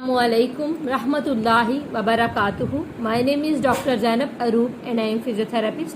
Assalamualaikum rahmatullahi wa barakatuhu. My name is Dr. Zainab Aroop and I am physiotherapist.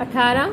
18.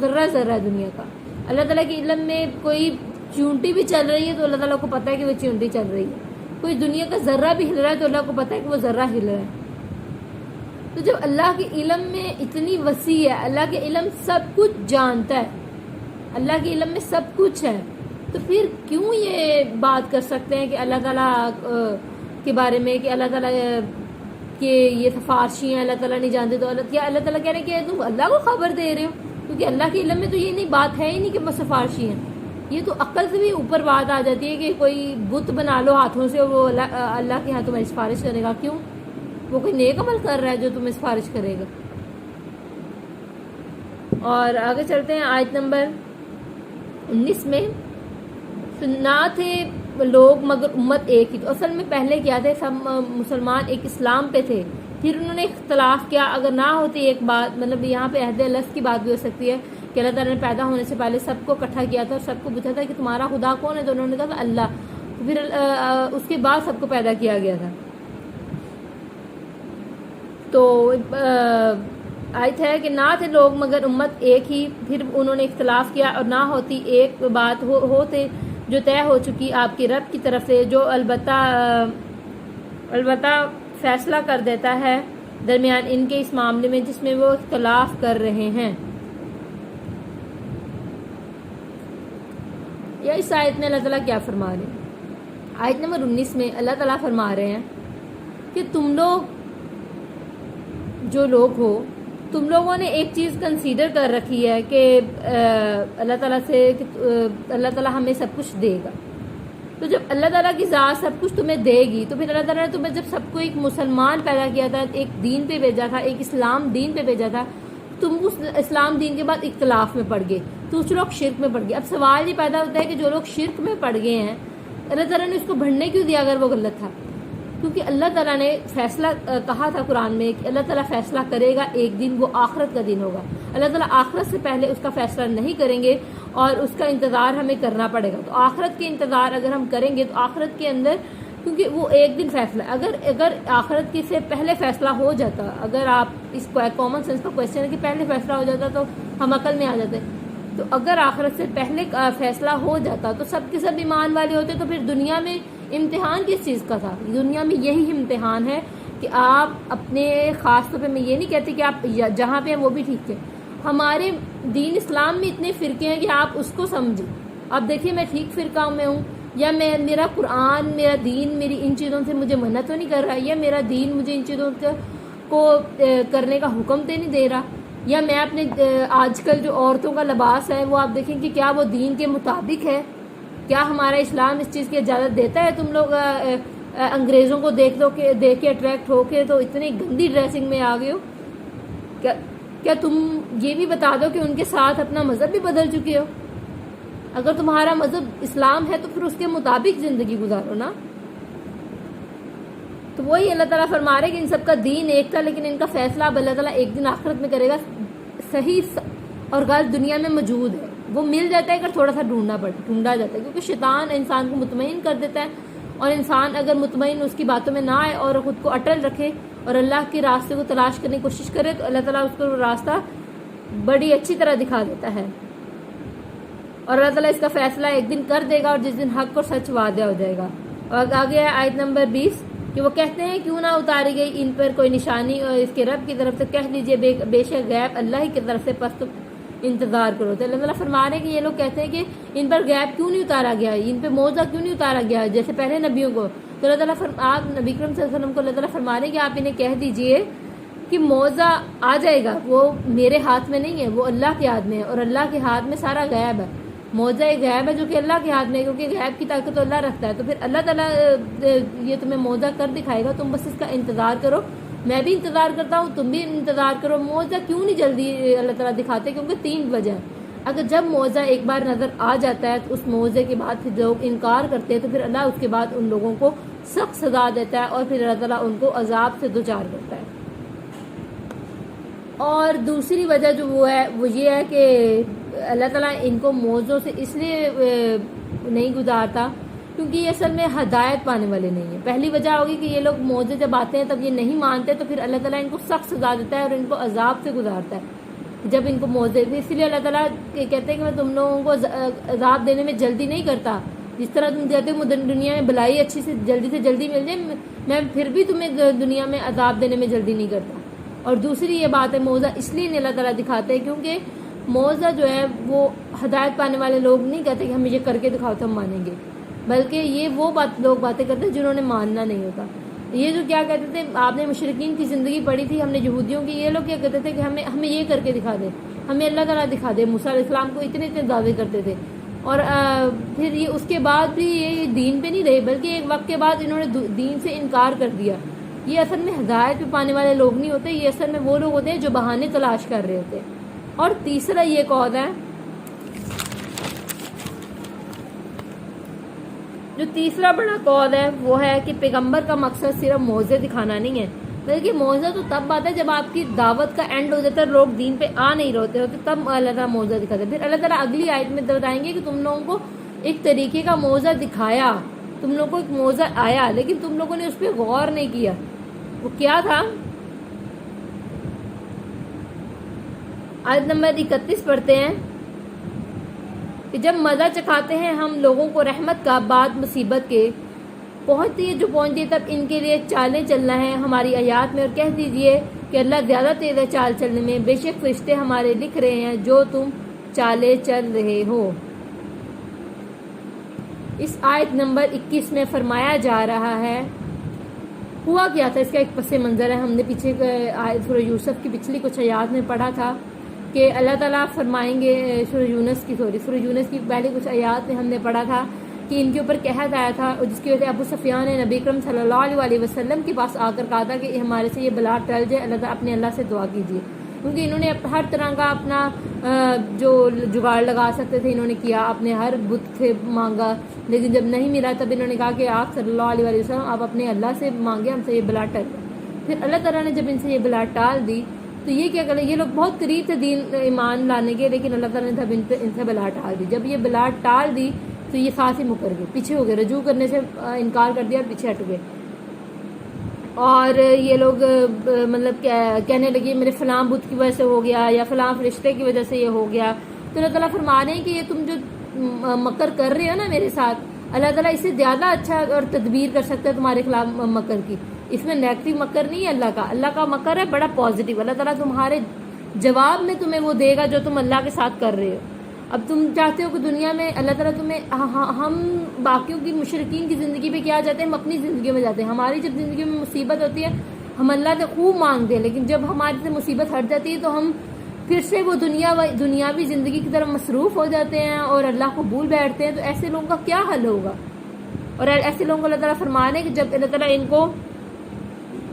ذرہ ذرہ ہے دنیا کا. اللہ تعالیٰ کے علم میں کوئی چونٹی بھی چل رہی ہے تو اللہ تعالیٰ کو پتہ ہے کہ وہ چونٹی چل رہی ہے. کوئی دنیا کا ذرہ بھی ہل رہا ہے تو اللہ کو پتہ ہے کہ وہ ذرہ ہل رہا ہے. تو جب اللہ کے علم میں اتنی وسیع ہے، اللہ کے علم سب کچھ جانتا ہے، اللہ کے علم میں سب کچھ ہے، تو پھر کیوں یہ بات کر سکتے ہیں کہ اللہ تعالیٰ کے بارے میں کہ اللہ تعالیٰ کہ یہ سفارشی ہیں، اللہ تعالیٰ نہیں جانتے. تو اللہ تعالیٰ کہہ رہے ہیں کہ تم اللہ کو خبر دے رہے ہو، کیونکہ اللہ کے علم میں تو یہ نہیں بات ہے ہی نہیں کہ وہ سفارشی ہیں. یہ تو عقل سے بھی اوپر بات آ جاتی ہے کہ کوئی بت بنا لو ہاتھوں سے، وہ اللہ کے ہاں تمہیں سفارش کرے گا. کیوں؟ وہ کوئی نیک عمل کر رہا ہے جو تمہیں سفارش کرے گا. اور آگے چلتے ہیں آیت نمبر 19 میں. نہ تھے لوگ مگر امت ایک ہی. تو اصل میں پہلے کیا تھے، سب مسلمان ایک اسلام پہ تھے، پھر انہوں نے اختلاف کیا. اگر نہ ہوتی ایک بات، مطلب یہاں پہ عہد الست کی بات بھی ہو سکتی ہے کہ اللہ تعالیٰ نے پیدا ہونے سے پہلے سب کو اکٹھا کیا تھا اور سب کو پوچھا تھا کہ تمہارا خدا کون ہے، تو انہوں نے کہا کہ اللہ. پھر اس کے بعد سب کو پیدا کیا گیا تھا. تو آیت ہے کہ نہ تھے لوگ مگر امت ایک ہی، پھر انہوں نے اختلاف کیا اور نہ ہوتی ایک بات ہوتے جو طے ہو چکی آپ کے رب کی طرف سے، جو البتہ فیصلہ کر دیتا ہے درمیان ان کے اس معاملے میں جس میں وہ اختلاف کر رہے ہیں. یا اس آیت میں اللہ تعالیٰ کیا فرما رہے ہیں؟ آیت نمبر 19 میں اللہ تعالیٰ فرما رہے ہیں کہ تم لوگ جو لوگ ہو، تم لوگوں نے ایک چیز کنسیڈر کر رکھی ہے کہ اللہ تعالیٰ سے کہ اللہ تعالیٰ ہمیں سب کچھ دے گا. تو جب اللہ تعالیٰ کی ذات سب کچھ تمہیں دے گی تو پھر اللہ تعالیٰ نے تمہیں جب سب کو ایک مسلمان پیدا کیا تھا، ایک دین پہ بھیجا تھا، ایک اسلام دین پہ بھیجا تھا، تم اس اسلام دین کے بعد اختلاف میں پڑ گئے، تو کچھ لوگ شرک میں پڑ گئے. اب سوال یہ پیدا ہوتا ہے کہ جو لوگ شرک میں پڑ گئے ہیں، اللہ تعالیٰ نے اس کو بڑھنے کیوں دیا اگر وہ غلط تھا؟ کیونکہ اللہ تعالیٰ نے فیصلہ کہا تھا قرآن میں کہ اللہ تعالیٰ فیصلہ کرے گا ایک دن، وہ آخرت کا دن ہوگا. اللہ تعالیٰ آخرت سے پہلے اس کا فیصلہ نہیں کریں گے اور اس کا انتظار ہمیں کرنا پڑے گا. تو آخرت کے انتظار اگر ہم کریں گے تو آخرت کے اندر، کیونکہ وہ ایک دن فیصلہ، اگر آخرت کے سے پہلے فیصلہ ہو جاتا، اگر آپ اس کو کامن سینس کا کوشچن ہے کہ پہلے فیصلہ ہو جاتا تو ہم عقل میں آ جاتے. تو اگر آخرت سے پہلے فیصلہ ہو جاتا تو سب کے سب ایمان والے ہوتے. تو پھر دنیا میں امتحان کس چیز کا تھا؟ دنیا میں یہی امتحان ہے کہ آپ اپنے، خاص طور پہ میں یہ نہیں کہتی کہ آپ جہاں پہ ہیں وہ بھی ٹھیک ہے، ہمارے دین اسلام میں اتنے فرقے ہیں کہ آپ اس کو سمجھیں. آپ دیکھیے میں ٹھیک فرقہ میں ہوں، یا میرا قرآن، میرا دین میری ان چیزوں سے مجھے منع تو نہیں کر رہا، یا میرا دین مجھے ان چیزوں کو کرنے کا حکم تو نہیں دے رہا، یا میں اپنے آج کل جو عورتوں کا لباس ہے وہ آپ دیکھیں کہ کیا وہ دین کے مطابق ہے؟ کیا ہمارا اسلام اس چیز کی اجازت دیتا ہے؟ تم لوگ انگریزوں کو دیکھ کے اٹریکٹ ہو کے تو اتنی گندی ڈریسنگ میں آ گئے ہو. کیا تم یہ بھی بتا دو کہ ان کے ساتھ اپنا مذہب بھی بدل چکے ہو؟ اگر تمہارا مذہب اسلام ہے تو پھر اس کے مطابق زندگی گزارو نا. تو وہی اللہ تعالیٰ فرما رہے کہ ان سب کا دین ایک تھا، لیکن ان کا فیصلہ اب اللہ تعالیٰ ایک دن آخرت میں کرے گا. صحیح اور غلط دنیا میں موجود ہے، وہ مل جاتا ہے اگر تھوڑا سا ڈھونڈا جاتا ہے، کیونکہ شیطان انسان کو مطمئن کر دیتا ہے، اور انسان اگر مطمئن اس کی باتوں میں نہ آئے اور خود کو اٹل رکھے اور اللہ کے راستے کو تلاش کرنے کی کوشش کرے تو اللہ تعالیٰ اس کو راستہ بڑی اچھی طرح دکھا دیتا ہے. اور اللہ تعالیٰ اس کا فیصلہ ایک دن کر دے گا، اور جس دن حق اور سچ واضح ہو جائے گا. اور آگے ہے آیت نمبر 20 کہ وہ کہتے ہیں کیوں نہ اتاری گئی ان پر کوئی نشانی، اور اس کے رب کی طرف سے کہہ دیجئے بے شک غیب اللہ ہی کی طرف سے، پس تم انتظار کرو. تو اللہ تعالیٰ فرما رہے ہیں کہ یہ لوگ کہتے ہیں کہ ان پر غیب کیوں نہیں اتارا گیا، ان پہ معجزہ کیوں نہیں اتارا گیا جیسے پہلے نبیوں کو. تو اللہ تعالیٰ آپ نبی کرم صلی اللہ علیہ وسلم کو اللہ تعالیٰ فرما رہے ہیں کہ آپ انہیں کہہ دیجئے کہ معجزہ آ جائے گا، وہ میرے ہاتھ میں نہیں ہے، وہ اللہ کے ہاتھ میں ہے، اور اللہ کے ہاتھ میں سارا غیب ہے. معجزہ ایک غیب ہے جو کہ اللہ کے ہاتھ میں ہے، کیونکہ غیب کی طاقت تو اللہ رکھتا ہے. تو پھر اللہ تعالیٰ یہ تمہیں معجزہ کر دکھائے گا، تم بس اس کا انتظار کرو. میں بھی انتظار کرتا ہوں، تم بھی انتظار کرو. معجزہ کیوں نہیں جلدی اللہ تعالیٰ دکھاتے؟ کیونکہ 3 وجہ ہے. اگر جب معجزہ ایک بار نظر آ جاتا ہے تو اس معجزے کے بعد پھر لوگ انکار کرتے ہیں، تو پھر اللہ اس کے بعد ان لوگوں کو سخت سزا دیتا ہے، اور پھر اللہ تعالیٰ ان کو عذاب سے دوچار کرتا ہے. اور دوسری وجہ جو وہ ہے وہ یہ ہے کہ اللہ تعالیٰ ان کو معجزوں سے اس لیے نہیں گزارتا کیونکہ یہ اصل میں ہدایت پانے والے نہیں ہیں. پہلی وجہ ہوگی کہ یہ لوگ موعظے جب آتے ہیں تب یہ نہیں مانتے، تو پھر اللہ تعالیٰ ان کو سخت سزا دیتا ہے اور ان کو عذاب سے گزارتا ہے جب ان کو موعظے. اسی لیے اللہ تعالیٰ کہتے ہیں کہ میں تم لوگوں کو عذاب دینے میں جلدی نہیں کرتا. جس طرح تم کہتے ہو دنیا میں بلائی اچھی سے جلدی مل جائے، میں پھر بھی تمہیں دنیا میں عذاب دینے میں جلدی نہیں کرتا. اور دوسری یہ بات ہے، موعظہ اس لیے نہیں اللہ تعالیٰ دکھاتے ہیں کیونکہ موعظہ جو ہے وہ ہدایت پانے والے لوگ نہیں کہتے کہ ہم یہ کر کے دکھاؤ تو ہم مانیں گے، بلکہ یہ وہ لوگ باتیں کرتے ہیں جنہوں نے ماننا نہیں ہوتا. یہ جو کیا کہتے تھے، آپ نے مشرکین کی زندگی پڑھی تھی، ہم نے یہودیوں کی، یہ لوگ کیا کہتے تھے کہ ہمیں یہ کر کے دکھا دے، ہمیں اللہ تعالیٰ دکھا دے. موسیٰ علیہ السلام کو اتنے دعوے کرتے تھے، اور پھر یہ اس کے بعد بھی یہ دین پہ نہیں رہے، بلکہ ایک وقت کے بعد انہوں نے دین سے انکار کر دیا. یہ اصل میں ہدایت پہ پانے والے لوگ نہیں ہوتے، یہ اصل میں وہ لوگ ہوتے ہیں جو بہانے تلاش کر رہے ہوتے ہیں. اور تیسرا یہ قول ہے، جو تیسرا بڑا قول ہے وہ ہے کہ پیغمبر کا مقصد صرف موعظے دکھانا نہیں ہے، بلکہ موعظہ تو تب آتا ہے جب آپ کی دعوت کا اینڈ ہو جاتا ہے، لوگ دین پہ آ نہیں رہتے ہوتے، تب اللہ تعالیٰ موعظہ دکھاتا ہے. پھر اللہ تعالیٰ اگلی آیت میں بتائیں گے کہ تم لوگوں کو ایک طریقے کا موعظہ دکھایا، تم لوگوں کو ایک موعظہ آیا، لیکن تم لوگوں نے اس پہ غور نہیں کیا. وہ کیا تھا؟ آیت نمبر 31 پڑھتے ہیں کہ جب مزہ چکھاتے ہیں ہم لوگوں کو رحمت کا بعد مصیبت کے، پہنچتی ہے تب ان کے لیے چالیں چلنا ہے ہماری آیات میں، اور کہہ دیجئے کہ اللہ زیادہ تیز ہے چال چلنے میں، بے شک فرشتے ہمارے لکھ رہے ہیں جو تم چالیں چل رہے ہو. اس آیت نمبر 21 میں فرمایا جا رہا ہے، ہوا کیا تھا اس کا ایک پس منظر ہے. ہم نے پیچھے سورہ یوسف کی پچھلی کچھ آیات میں پڑھا تھا کہ اللہ تعالیٰ فرمائیں گے، سورہ یونس کی پہلے کچھ آیات میں ہم نے پڑھا تھا کہ ان کے اوپر قحط آیا تھا، اور جس کی وجہ سے ابو سفیان نے نبی اکرم صلی اللہ علیہ وسلم کے پاس آ کر کہا تھا کہ ہمارے سے یہ بلا ٹل جائے، اللہ تعالیٰ اپنے اللہ سے دعا کیجیے. کیونکہ انہوں نے ہر طرح کا اپنا جو جگاڑ لگا سکتے تھے انہوں نے کیا، اپنے ہر بت سے مانگا، لیکن جب نہیں ملا تب انہوں نے کہا کہ آپ صلی اللہ علیہ وسلم آپ اپنے اللہ سے مانگے، ہم سے یہ بلا ٹل جائے. پھر اللہ تعالیٰ نے جب ان سے یہ بلا ٹال دی تو یہ کیا کریں، یہ لوگ بہت قریب تھے دین ایمان لانے کے، لیکن اللہ تعالیٰ نے جب ان سے بلا ٹال دی. جب یہ بلا ٹال دی تو یہ ساتھ ہی مکر گئے، پیچھے ہو گئے، رجوع کرنے سے انکار کر دیا اور پیچھے ہٹ گئے. اور یہ لوگ مطلب کہنے لگے میرے فلاں بت کی وجہ سے ہو گیا، یا فلاں فرشتے کی وجہ سے یہ ہو گیا. تو اللہ تعالیٰ فرما رہے ہیں کہ یہ تم جو مکر کر رہے ہو نا میرے ساتھ، اللہ تعالیٰ اس سے زیادہ اچھا اور تدبیر کر سکتا ہے تمہارے خلاف مکر کی. اس میں نیگیٹو مکر نہیں ہے اللہ کا مکر ہے بڑا پازیٹیو. اللہ تعالیٰ تمہارے جواب میں تمہیں وہ دے گا جو تم اللہ کے ساتھ کر رہے ہو. اب تم چاہتے ہو کہ دنیا میں اللہ تعالیٰ تمہیں، ہم باقیوں کی مشرکین کی زندگی پہ کیا جاتے ہیں، ہم اپنی زندگی میں جاتے ہیں. ہماری جب زندگی میں مصیبت ہوتی ہے ہم اللہ سے خوب مانگتے ہیں، لیکن جب ہماری سے مصیبت ہٹ جاتی ہے تو ہم پھر سے وہ دنیاوی زندگی کی طرف مصروف ہو جاتے ہیں اور اللہ کو بھول بیٹھتے ہیں. تو ایسے لوگوں کا کیا حل ہوگا؟ اور ایسے لوگوں کو اللہ تعالیٰ فرما رہے ہیں کہ جب اللہ تعالیٰ ان کو،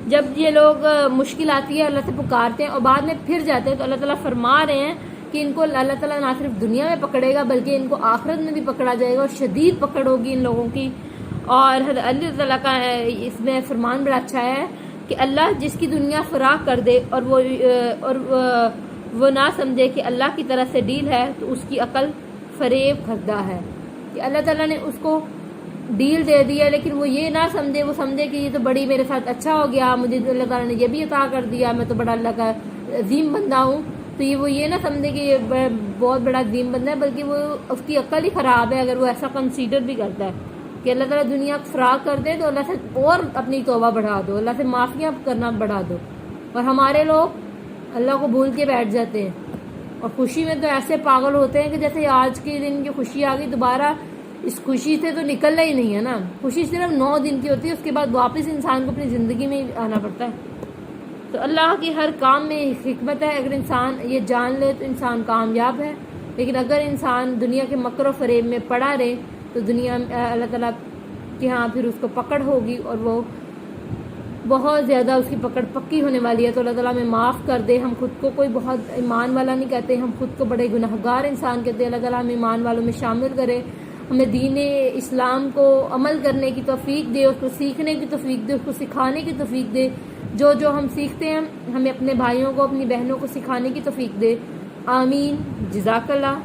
جب یہ لوگ مشکل آتی ہے اللہ سے پکارتے ہیں اور بعد میں پھر جاتے ہیں، تو اللہ تعالیٰ فرما رہے ہیں کہ ان کو اللہ تعالیٰ نہ صرف دنیا میں پکڑے گا بلکہ ان کو آخرت میں بھی پکڑا جائے گا، اور شدید پکڑ ہوگی ان لوگوں کی. اور اللہ تعالیٰ کا اس میں فرمان بڑا اچھا ہے کہ اللہ جس کی دنیا فراغ کر دے اور وہ نہ سمجھے کہ اللہ کی طرف سے ڈیل ہے، تو اس کی عقل فریب کھدا ہے. کہ اللہ تعالیٰ نے اس کو ڈیل دے دیا لیکن وہ یہ نہ سمجھے، وہ سمجھے کہ یہ تو بڑی میرے ساتھ اچھا ہو گیا، مجھے اللہ تعالیٰ نے یہ بھی عطا کر دیا، میں تو بڑا اللہ کا عظیم بندہ ہوں. تو وہ یہ نہ سمجھے کہ یہ بہت بڑا عظیم بندہ ہے، بلکہ وہ اس کی عقل ہی خراب ہے اگر وہ ایسا کنسیڈر بھی کرتا ہے کہ اللہ تعالیٰ دنیا فراغ کر دے تو اللہ سے اور اپنی توبہ بڑھا دو، اللہ سے معافیاں کرنا بڑھا دو. اور ہمارے لوگ اللہ کو بھول کے بیٹھ جاتے ہیں اور خوشی میں تو ایسے پاگل ہوتے ہیں کہ جیسے آج کے دن کی خوشی آ گئی، دوبارہ اس خوشی سے تو نکلنا ہی نہیں ہے نا. خوشی صرف 9 دن کی ہوتی ہے، اس کے بعد واپس انسان کو اپنی زندگی میں آنا پڑتا ہے. تو اللہ کی ہر کام میں حکمت ہے. اگر انسان یہ جان لے تو انسان کامیاب ہے، لیکن اگر انسان دنیا کے مکر و فریب میں پڑا رہے تو دنیا اللہ تعالیٰ کے ہاں پھر اس کو پکڑ ہوگی اور وہ بہت زیادہ اس کی پکڑ پکی ہونے والی ہے. تو اللہ تعالیٰ ہمیں معاف کر دے. ہم خود کو کوئی بہت ایمان والا نہیں کہتے، ہم خود کو بڑے گنہگار انسان کہتے ہیں. اللہ تعالیٰ ہمیں ایمان والوں میں شامل کرے، ہمیں دین اسلام کو عمل کرنے کی توفیق دے، اس کو سیکھنے کی توفیق دے، اس کو سکھانے کی توفیق دے. جو ہم سیکھتے ہیں ہمیں اپنے بھائیوں کو، اپنی بہنوں کو سکھانے کی توفیق دے. آمین. جزاک اللہ.